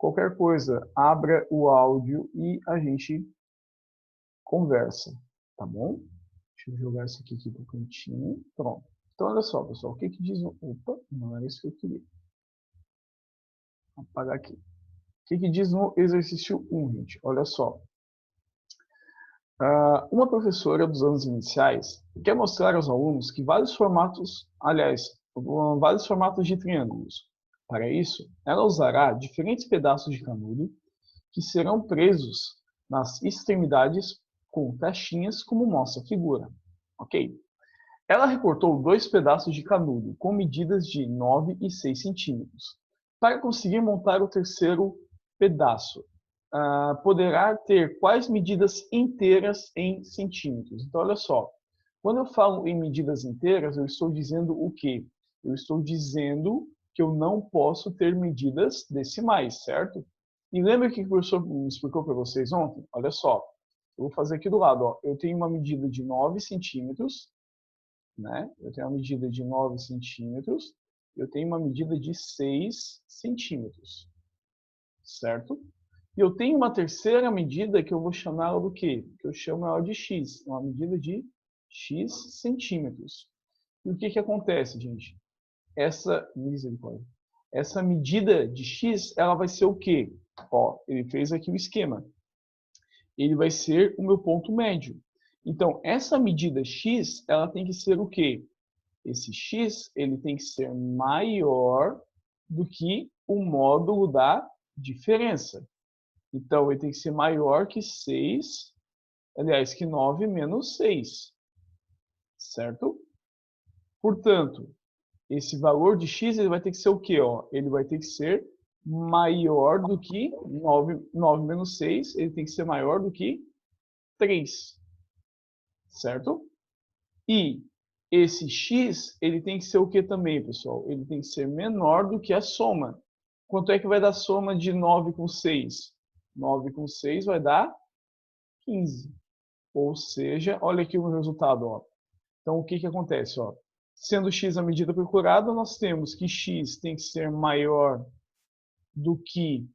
Qualquer coisa, abra o áudio e a gente conversa, tá bom? Deixa eu jogar isso aqui para o cantinho. Pronto. Então, olha só, pessoal. O que que diz... Opa, não era isso que eu queria. Vou apagar aqui. O que que diz no exercício 1, gente? Olha só. Uma professora dos anos iniciais quer mostrar aos alunos que vários formatos de triângulos. Para isso, ela usará diferentes pedaços de canudo que serão presos nas extremidades com caixinhas, como mostra a figura. Ok? Ela recortou 2 pedaços de canudo com medidas de 9 e 6 centímetros. Para conseguir montar o terceiro pedaço, poderá ter quais medidas inteiras em centímetros? Então, olha só. Quando eu falo em medidas inteiras, eu estou dizendo o quê? Eu estou dizendo que eu não posso ter medidas decimais, certo? E lembra que o professor me explicou para vocês ontem? Olha só. Eu vou fazer aqui do lado. Ó. Eu tenho uma medida de 9 centímetros, né? Eu tenho uma medida de 9 centímetros. Eu tenho uma medida de 6 centímetros, certo? E eu tenho uma terceira medida que eu vou chamar ela do quê? Que eu chamo ela de x, uma medida de x centímetros. E o que que acontece, gente? Essa medida de x, ela vai ser o quê? Ó, ele fez aqui o esquema. Ele vai ser o meu ponto médio. Então, essa medida x, ela tem que ser o quê? Esse x, ele tem que ser maior do que o módulo da diferença. Então, ele tem que ser maior que 6, aliás, que 9 menos 6, certo? Portanto, esse valor de x ele vai ter que ser o quê? Ó? Ele vai ter que ser maior do que 9 menos 6, ele tem que ser maior do que 3, certo? E esse x, ele tem que ser o que também, pessoal? Ele tem que ser menor do que a soma. Quanto é que vai dar a soma de 9 com 6? 9 com 6 vai dar 15. Ou seja, olha aqui o resultado. Ó. Então, o que que acontece? Ó? Sendo x a medida procurada, nós temos que x tem que ser maior do que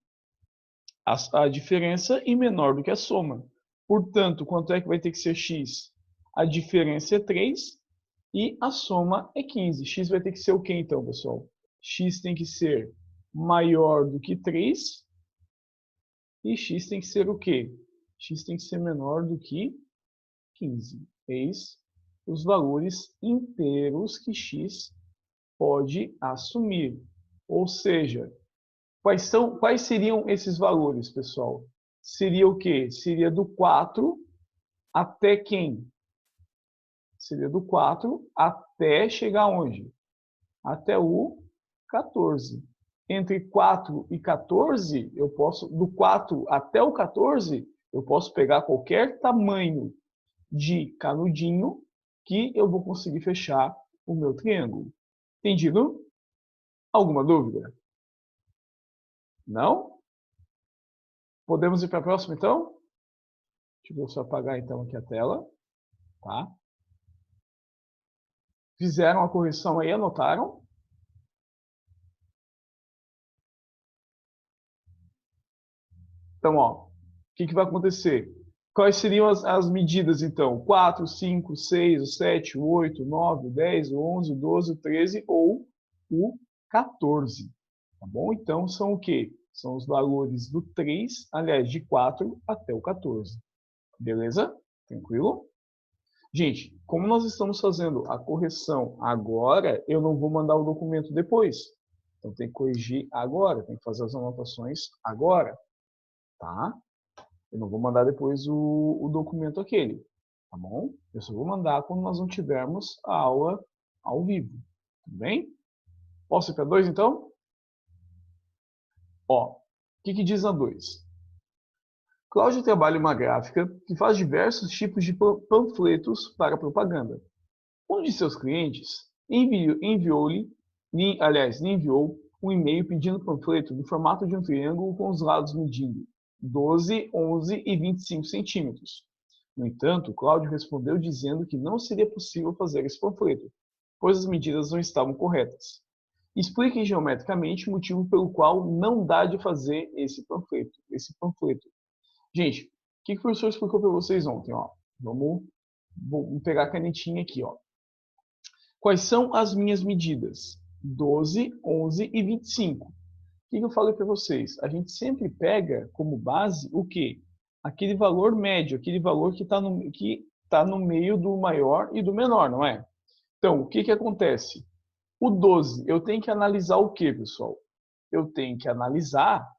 a diferença e menor do que a soma. Portanto, quanto é que vai ter que ser x? A diferença é 3 e a soma é 15. X vai ter que ser o que então, pessoal? X tem que ser maior do que 3 e x tem que ser o quê? X tem que ser menor do que 15. Eis os valores inteiros que x pode assumir. Ou seja, quais seriam esses valores, pessoal? Seria o quê? Seria do 4 até quem? Seria do 4 até chegar onde? Até o 14. Entre 4 e 14, eu posso, do 4 até o 14, eu posso pegar qualquer tamanho de canudinho que eu vou conseguir fechar o meu triângulo. Entendido? Alguma dúvida? Não? Podemos ir para a próxima, então? Deixa eu só apagar, então, aqui a tela. Tá? Fizeram a correção aí, anotaram? Então, ó, o que vai acontecer? Quais seriam as medidas, então? 4, 5, 6, 7, 8, 9, 10, 11, 12, 13 ou o 14. Tá bom? Então, são o quê? São os valores do 3, aliás, de 4 até o 14. Beleza? Tranquilo? Gente, como nós estamos fazendo a correção agora, eu não vou mandar o documento depois. Então, tem que corrigir agora, tem que fazer as anotações agora. Tá? Eu não vou mandar depois o documento aquele, tá bom? Eu só vou mandar quando nós não tivermos a aula ao vivo, tudo bem? Posso ir para 2, então? Ó, o que diz na 2? Cláudio trabalha em uma gráfica que faz diversos tipos de panfletos para propaganda. Um de seus clientes lhe enviou um e-mail pedindo panfleto no formato de um triângulo com os lados medindo 12, 11 e 25 centímetros. No entanto, Cláudio respondeu dizendo que não seria possível fazer esse panfleto, pois as medidas não estavam corretas. Explique geometricamente o motivo pelo qual não dá de fazer esse panfleto. Gente, o que o professor explicou para vocês ontem? Ó? Vamos pegar a canetinha aqui. Ó. Quais são as minhas medidas? 12, 11 e 25. O que eu falei para vocês? A gente sempre pega como base o quê? Aquele valor médio, aquele valor que está no meio do maior e do menor, não é? Então, o que acontece? O 12, eu tenho que analisar o quê, pessoal? Eu tenho que analisar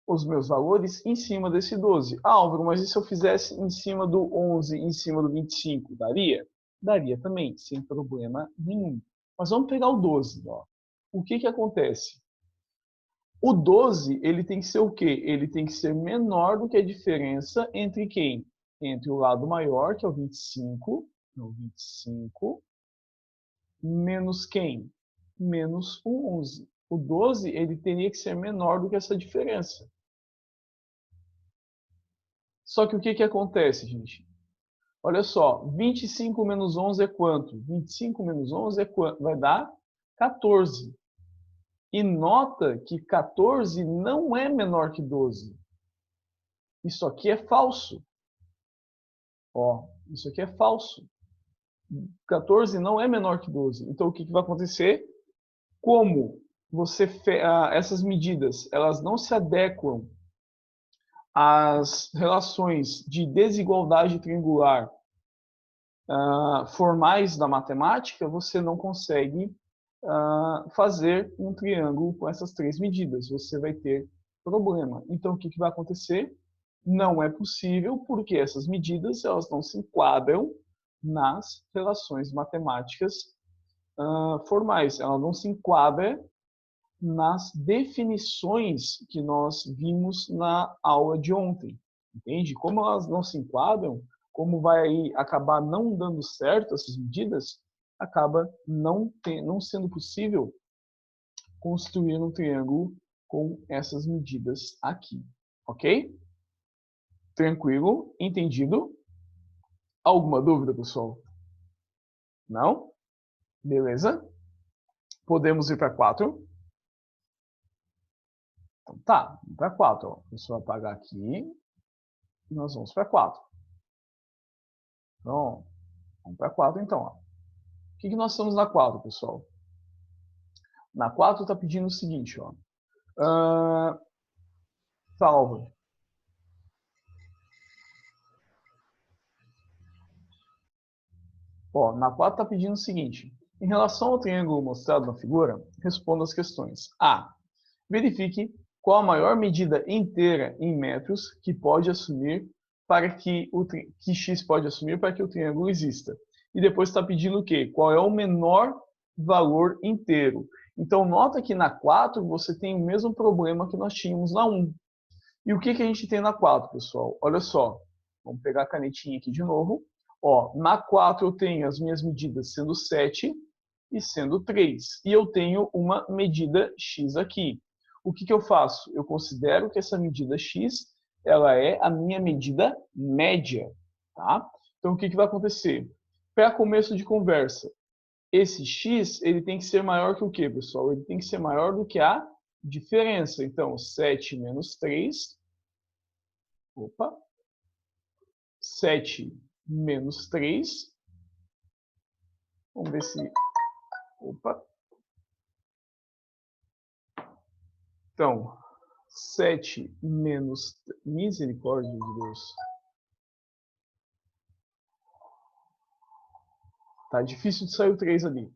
os meus valores em cima desse 12. Ah, Álvaro, mas e se eu fizesse em cima do 11, em cima do 25? Daria? Daria também, sem problema nenhum. Mas vamos pegar o 12. Ó. O que acontece? O 12, ele tem que ser o quê? Ele tem que ser menor do que a diferença entre quem? Entre o lado maior, que é o 25, menos quem? Menos o 11. O 12, ele teria que ser menor do que essa diferença. Só que o que acontece, gente? Olha só, 25 menos 11 é quanto? 25 menos 11 é quanto? Vai dar 14. E nota que 14 não é menor que 12. Isso aqui é falso. Ó, isso aqui é falso. 14 não é menor que 12. Então, o que vai acontecer? Como essas medidas elas não se adequam às relações de desigualdade triangular formais da matemática, você não consegue fazer um triângulo com essas três medidas. Você vai ter problema. Então, o que vai acontecer? Não é possível, porque essas medidas elas não se enquadram nas relações matemáticas formais. Ela não se enquadra nas definições que nós vimos na aula de ontem. Entende? Como elas não se enquadram, como vai acabar não dando certo essas medidas, acaba não sendo possível construir um triângulo com essas medidas aqui. Ok? Tranquilo? Entendido? Alguma dúvida, pessoal? Não? Beleza? Podemos ir para 4? Então tá, para 4. Ó. Deixa eu apagar aqui. E nós vamos para 4. Então, vamos para 4 então. Ó. O que nós temos na 4, pessoal? Na 4 está pedindo o seguinte, ó. Salva. Ó, na 4 está pedindo o seguinte. Em relação ao triângulo mostrado na figura, responda as questões. A. Verifique qual a maior medida inteira em metros que pode assumir para que x pode assumir para que o triângulo exista. E depois está pedindo o quê? Qual é o menor valor inteiro. Então, nota que na 4 você tem o mesmo problema que nós tínhamos na 1. E o que a gente tem na 4, pessoal? Olha só. Vamos pegar a canetinha aqui de novo. Ó, na 4 eu tenho as minhas medidas sendo 7 e sendo 3. E eu tenho uma medida x aqui. O que eu faço? Eu considero que essa medida x ela é a minha medida média. Tá? Então, o que vai acontecer? Para começo de conversa, esse x ele tem que ser maior que o quê, pessoal? Ele tem que ser maior do que a diferença. Então, 7 menos 3. Opa. 7 menos 3. Vamos ver se... Opa. Então, 7 menos... Misericórdia de Deus. Tá difícil de sair o 3 ali.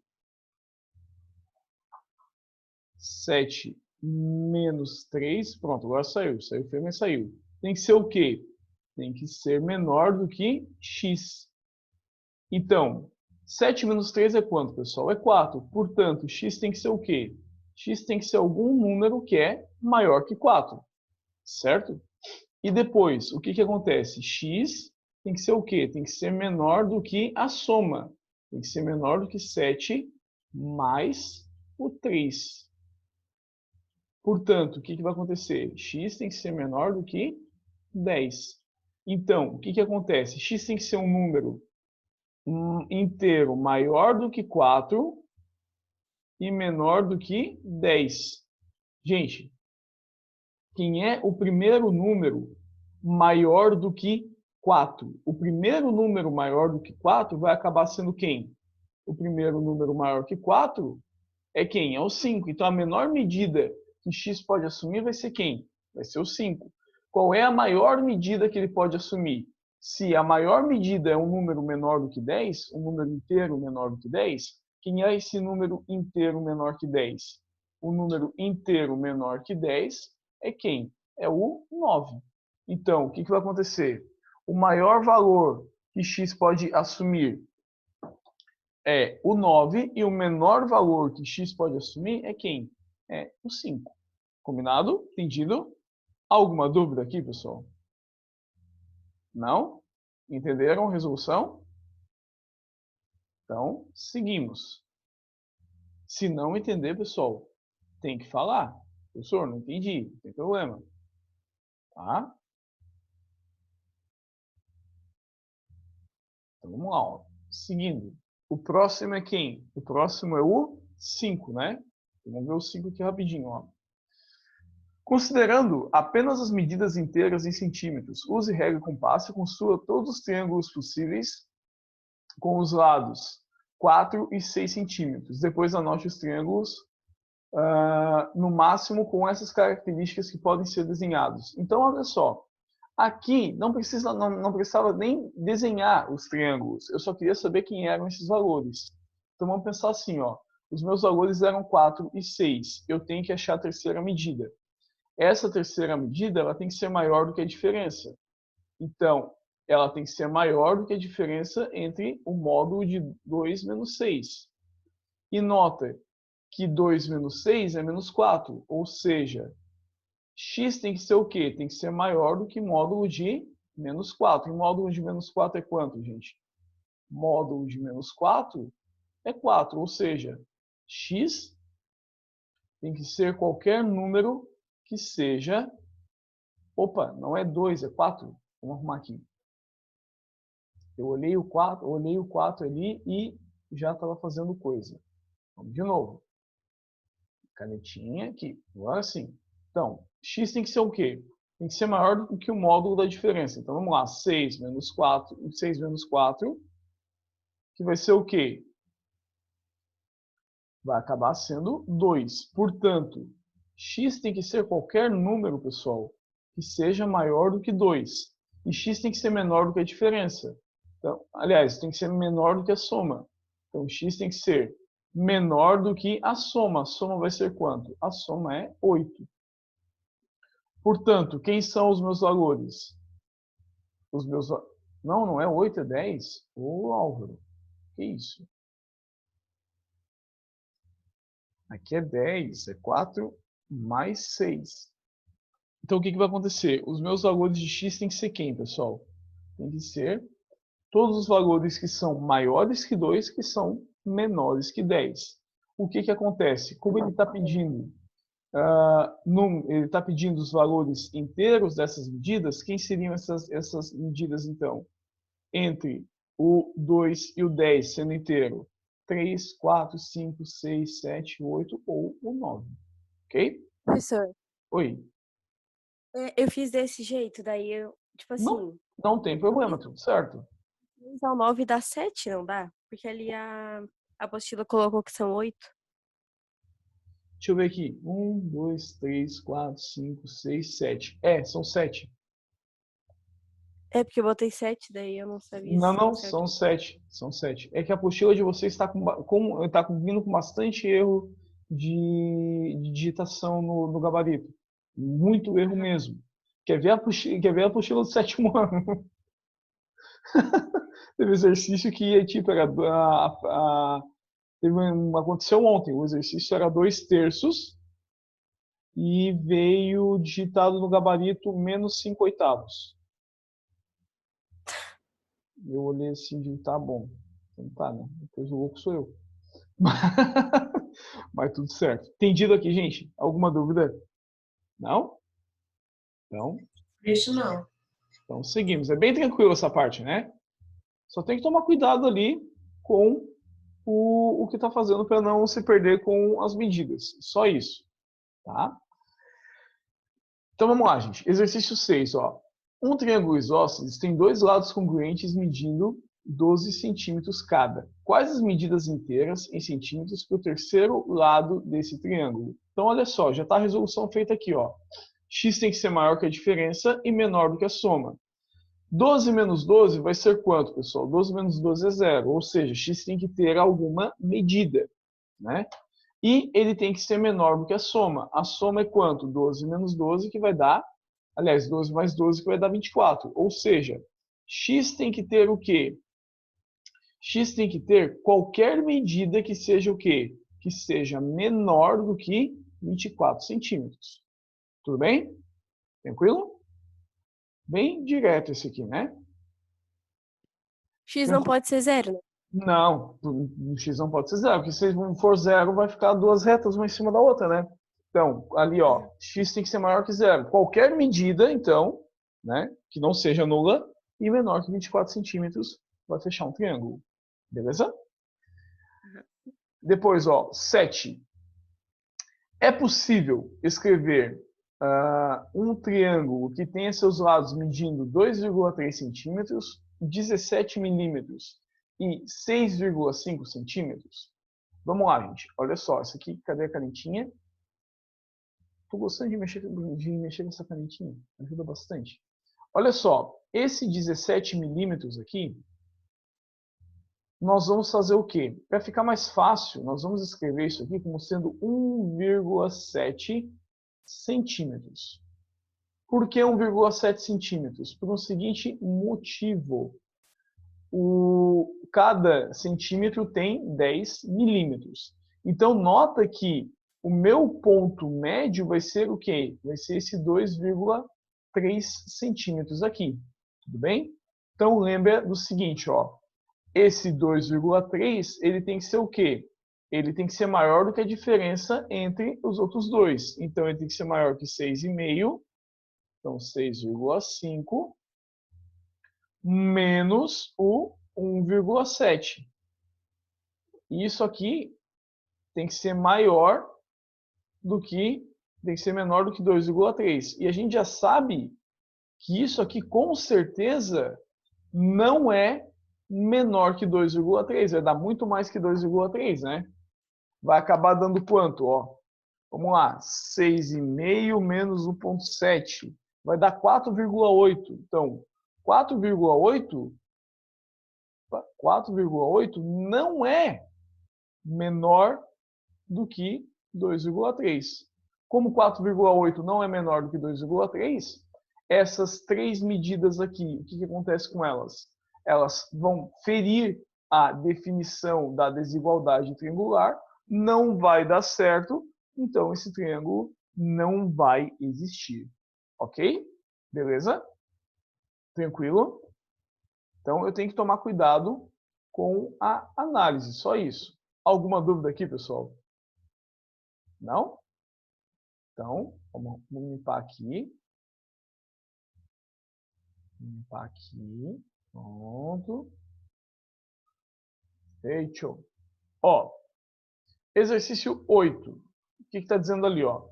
7 menos 3. Pronto, agora saiu. Saiu feio, mas saiu. Tem que ser o quê? Tem que ser menor do que x. Então, 7 menos 3 é quanto, pessoal? É 4. Portanto, x tem que ser o quê? X tem que ser algum número que é maior que 4. Certo? E depois, o que acontece? X tem que ser o quê? Tem que ser menor do que a soma. Tem que ser menor do que 7 mais o 3. Portanto, o que vai acontecer? X tem que ser menor do que 10. Então, o que acontece? X tem que ser um número inteiro maior do que 4 e menor do que 10. Gente, quem é o primeiro número maior do que 4? O primeiro número maior do que 4 vai acabar sendo quem? O primeiro número maior que 4 é quem? É o 5. Então, a menor medida que x pode assumir vai ser quem? Vai ser o 5. Qual é a maior medida que ele pode assumir? Se a maior medida é um número menor do que 10, um número inteiro menor do que 10, quem é esse número inteiro menor que 10? O número inteiro menor que 10 é quem? É o 9. Então, o que vai acontecer? O maior valor que x pode assumir é o 9 e o menor valor que x pode assumir é quem? É o 5. Combinado? Entendido? Alguma dúvida aqui, pessoal? Não? Entenderam a resolução? Então, seguimos. Se não entender, pessoal, tem que falar. Professor, não entendi, não tem problema. Tá? Então, vamos lá. Ó. Seguindo. O próximo é quem? O próximo é o 5, né? Vamos ver o 5 aqui rapidinho. Ó. Considerando apenas as medidas inteiras em centímetros, use regra e compasso e construa todos os triângulos possíveis com os lados 4 e 6 centímetros. Depois anote os triângulos no máximo com essas características que podem ser desenhados. Então, olha só. Aqui não precisava nem desenhar os triângulos. Eu só queria saber quem eram esses valores. Então, vamos pensar assim. Ó. Os meus valores eram 4 e 6. Eu tenho que achar a terceira medida. Essa terceira medida ela tem que ser maior do que a diferença. Então, ela tem que ser maior do que a diferença entre o módulo de 2 menos 6. E nota que 2 menos 6 é menos 4. Ou seja, x tem que ser o quê? Tem que ser maior do que módulo de menos 4. E módulo de menos 4 é quanto, gente? Módulo de menos 4 é 4. Ou seja, x tem que ser qualquer número que seja... Opa, não é 2, é 4. Vamos arrumar aqui. Eu olhei o 4 ali e já estava fazendo coisa. Vamos de novo. Canetinha aqui. Agora sim. Então, x tem que ser o quê? Tem que ser maior do que o módulo da diferença. Então, vamos lá. 6 menos 4, que vai ser o quê? Vai acabar sendo 2. Portanto, x tem que ser qualquer número, pessoal, que seja maior do que 2. E x tem que ser menor do que a diferença. Então, aliás, tem que ser menor do que a soma. Então, x tem que ser menor do que a soma. A soma vai ser quanto? A soma é 8. Portanto, quem são os meus valores? Os meus... não é 8, é 10. Ô, Álvaro, que isso? Aqui é 10, é 4 mais 6. Então, o que vai acontecer? Os meus valores de x tem que ser quem, pessoal? Tem que ser todos os valores que são maiores que 2, que são menores que 10. O que acontece? Como ele está pedindo, ele está pedindo os valores inteiros dessas medidas, quem seriam essas medidas, então? Entre o 2 e o 10 sendo inteiro, 3, 4, 5, 6, 7, 8 ou o 9. Ok? Professor, Oi. eu fiz desse jeito, daí eu, tipo assim, Não tem problema, tudo certo. 3 ao 9 dá 7, não dá? Porque ali a apostila colocou que são 8. Deixa eu ver aqui. 1, 2, 3, 4, 5, 6, 7. São 7. É porque eu botei 7, daí eu não sabia se estava Não, certo. são 7. São 7. É que a apostila de vocês está vindo com bastante erro de digitação no gabarito. Muito erro mesmo. Quer ver a apostila do sétimo ano? Teve exercício que tipo, aconteceu ontem. O exercício era 2/3 e veio digitado no gabarito menos 5/8. Eu olhei assim e digo, tá bom. Então tá, né? Depois o louco sou eu. Mas tudo certo. Entendido aqui, gente? Alguma dúvida? Não? Então, Isso não. então seguimos. É bem tranquilo essa parte, né? Só tem que tomar cuidado ali com o que está fazendo para não se perder com as medidas. Só isso, tá? Então vamos lá, gente. Exercício 6, ó. Um triângulo isósceles tem dois lados congruentes medindo 12 centímetros cada. Quais as medidas inteiras em centímetros para o terceiro lado desse triângulo? Então, olha só, já está a resolução feita aqui, ó. X tem que ser maior que a diferença e menor do que a soma. 12 menos 12 vai ser quanto, pessoal? 12 menos 12 é zero, ou seja, x tem que ter alguma medida, né? E ele tem que ser menor do que a soma. A soma é quanto? 12 menos 12, que vai dar, aliás, 12 mais 12, que vai dar 24. Ou seja, x tem que ter o quê? X tem que ter qualquer medida que seja o quê? Que seja menor do que 24 centímetros. Tudo bem? Tranquilo? Bem direto esse aqui, né? X não pode ser zero, né? Não, o x não pode ser zero, porque se for zero, vai ficar duas retas uma em cima da outra, né? Então, ali, ó, Uhum. x tem que ser maior que zero. Qualquer medida, então, né, que não seja nula e menor que 24 centímetros, vai fechar um triângulo. Beleza? Depois, ó, 7. É possível escrever um triângulo que tenha seus lados medindo 2,3 centímetros, 17 milímetros e 6,5 centímetros? Vamos lá, gente. Olha só, essa aqui, cadê a canetinha? Tô gostando de mexer nessa canetinha. Ajuda bastante. Olha só, esse 17 milímetros aqui, nós vamos fazer o quê? Para ficar mais fácil, nós vamos escrever isso aqui como sendo 1,7 centímetros. Por que 1,7 centímetros? Por um seguinte motivo. Cada centímetro tem 10 milímetros. Então, nota que o meu ponto médio vai ser o quê? Vai ser esse 2,3 centímetros aqui. Tudo bem? Então, lembra do seguinte, ó. Esse 2,3, ele tem que ser o quê? Ele tem que ser maior do que a diferença entre os outros dois. Então, ele tem que ser maior que 6,5. Então, 6,5 menos o 1,7. Isso aqui tem que ser maior do que, tem que ser menor do que 2,3. E a gente já sabe que isso aqui com certeza não é menor que 2,3. Vai dar muito mais que 2,3, né? Vai acabar dando quanto? Ó, vamos lá, 6,5 menos 1,7. Vai dar 4,8. Então, 4,8 não é menor do que 2,3. Como 4,8 não é menor do que 2,3, essas três medidas aqui, o que acontece com elas? Elas vão ferir a definição da desigualdade triangular, não vai dar certo, então esse triângulo não vai existir. Ok? Beleza? Tranquilo? Então eu tenho que tomar cuidado com a análise, só isso. Alguma dúvida aqui, pessoal? Não? Então, vamos limpar aqui. Limpar aqui. Pronto. Feito. Ó, exercício 8. O que está dizendo ali, ó?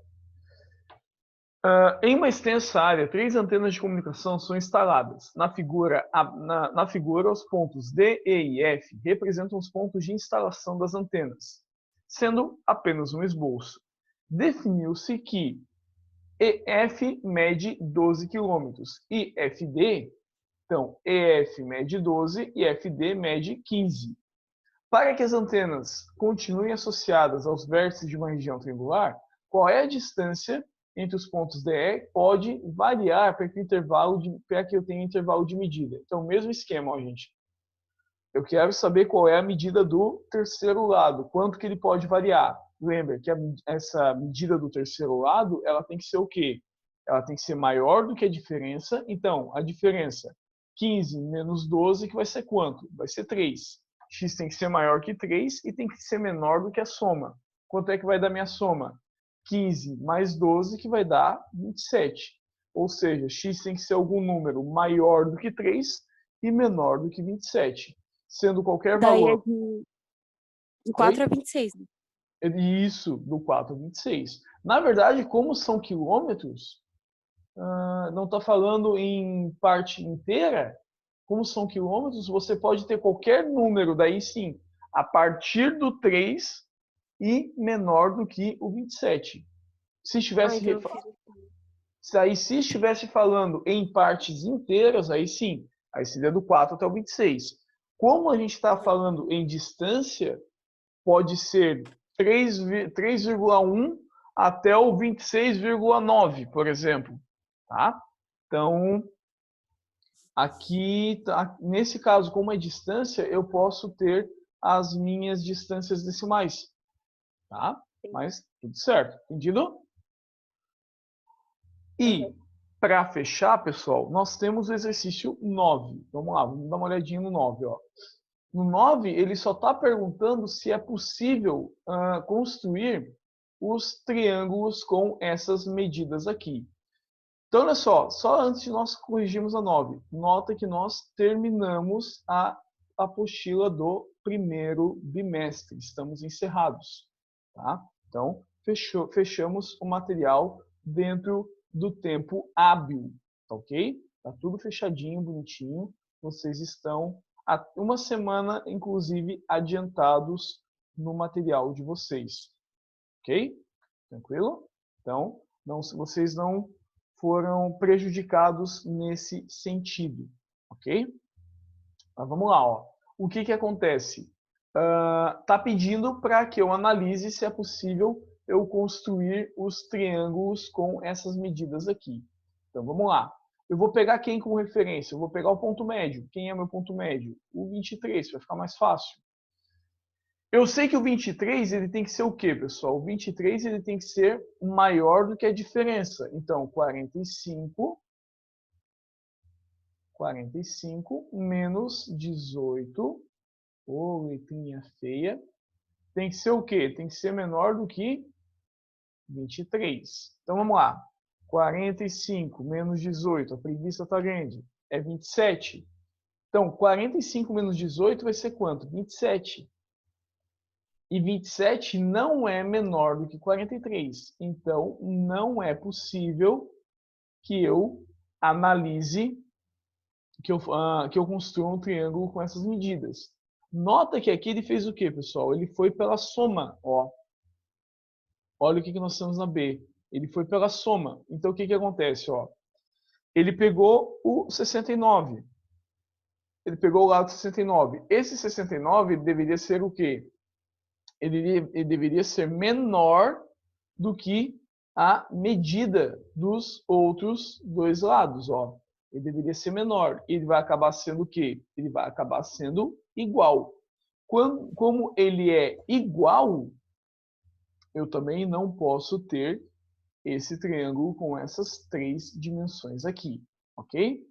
Em uma extensa área, 3 antenas de comunicação são instaladas. Na figura, os pontos D, E e F representam os pontos de instalação das antenas, sendo apenas um esboço. Definiu-se que EF mede 12 km e FD, então, EF mede 12 e FD mede 15. Para que as antenas continuem associadas aos vértices de uma região triangular, qual é a distância entre os pontos DE? Pode variar para que eu tenha intervalo de medida. Então, mesmo esquema, ó, gente. Eu quero saber qual é a medida do terceiro lado, quanto que ele pode variar. Lembra que essa medida do terceiro lado, ela tem que ser o quê? Ela tem que ser maior do que a diferença. Então, a diferença 15 menos 12, que vai ser quanto? Vai ser 3. X tem que ser maior que 3 e tem que ser menor do que a soma. Quanto é que vai dar minha soma? 15 mais 12, que vai dar 27. Ou seja, x tem que ser algum número maior do que 3 e menor do que 27. Sendo qualquer Daí é valor. de Do 4 a 26. Isso, do 4 a 26. Na verdade, como são quilômetros, não está falando em parte inteira, como são quilômetros, você pode ter qualquer número, daí sim, a partir do 3 e menor do que o 27. Se estivesse, Então eu fiz. se estivesse falando em partes inteiras, aí sim, aí seria do 4 até o 26. Como a gente está falando em distância, pode ser 3,1 até o 26,9, por exemplo. Tá? Então, aqui, nesse caso, como é distância, eu posso ter as minhas distâncias decimais. Tá? Mas tudo certo. Entendido? E, para fechar, pessoal, nós temos o exercício 9. Vamos lá, vamos dar uma olhadinha no 9. Ó. No 9, ele só está perguntando se é possível construir os triângulos com essas medidas aqui. Então, olha só antes de nós corrigirmos a 9, nota que nós terminamos a apostila do primeiro bimestre. Estamos encerrados. Tá? Então, fechamos o material dentro do tempo hábil. Tá ok? Tá tudo fechadinho, bonitinho. Vocês estão há uma semana, inclusive, adiantados no material de vocês. Ok? Tranquilo? Então, vocês não foram prejudicados nesse sentido. Ok? Mas vamos lá. Ó. O que, que acontece? Tá pedindo para que eu analise se é possível eu construir os triângulos com essas medidas aqui. Então, vamos lá. Eu vou pegar quem como referência? Eu vou pegar o ponto médio. Quem é meu ponto médio? O 23, vai ficar mais fácil. Eu sei que o 23 ele tem que ser o quê, pessoal? O 23 ele tem que ser maior do que a diferença. Então, 45 menos 18, ô, letrinha feia, tem que ser o quê? Tem que ser menor do que 23. Então, vamos lá. 45 menos 18, a preguiça está grande, é 27. Então, 45 menos 18 vai ser quanto? 27. E 27 não é menor do que 43. Então, não é possível que eu analise, que eu construa um triângulo com essas medidas. Nota que aqui ele fez o quê, pessoal? Ele foi pela soma. Ó. Olha o que nós temos na B. Ele foi pela soma. Então, o que acontece? Ó? Ele pegou o 69. Ele pegou o lado 69. Esse 69 deveria ser o quê? Ele deveria ser menor do que a medida dos outros dois lados. Ó. Ele deveria ser menor. Ele vai acabar sendo o quê? Ele vai acabar sendo igual. Como ele é igual, eu também não posso ter esse triângulo com essas três dimensões aqui. Ok?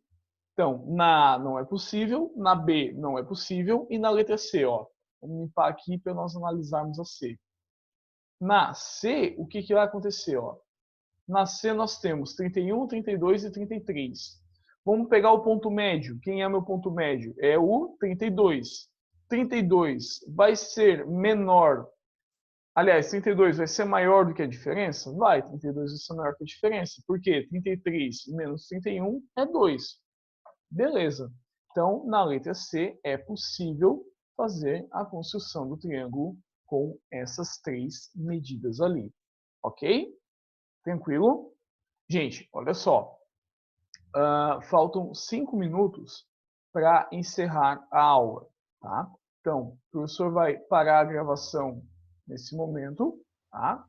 Então, na A não é possível, na B não é possível e na letra C, ó. Vamos limpar aqui para nós analisarmos a C. Na C, o que vai acontecer? Ó? Na C nós temos 31, 32 e 33. Vamos pegar o ponto médio. Quem é meu ponto médio? É o 32. 32 vai ser menor. Aliás, 32 vai ser maior do que a diferença? Vai, 32 vai ser maior que a diferença. Por quê? 33 menos 31 é 2. Beleza. Então, na letra C, é possível fazer a construção do triângulo com essas três medidas ali. Ok? Tranquilo? Gente, olha só. Faltam 5 minutos para encerrar a aula. Tá? Então, o professor vai parar a gravação nesse momento. Tá?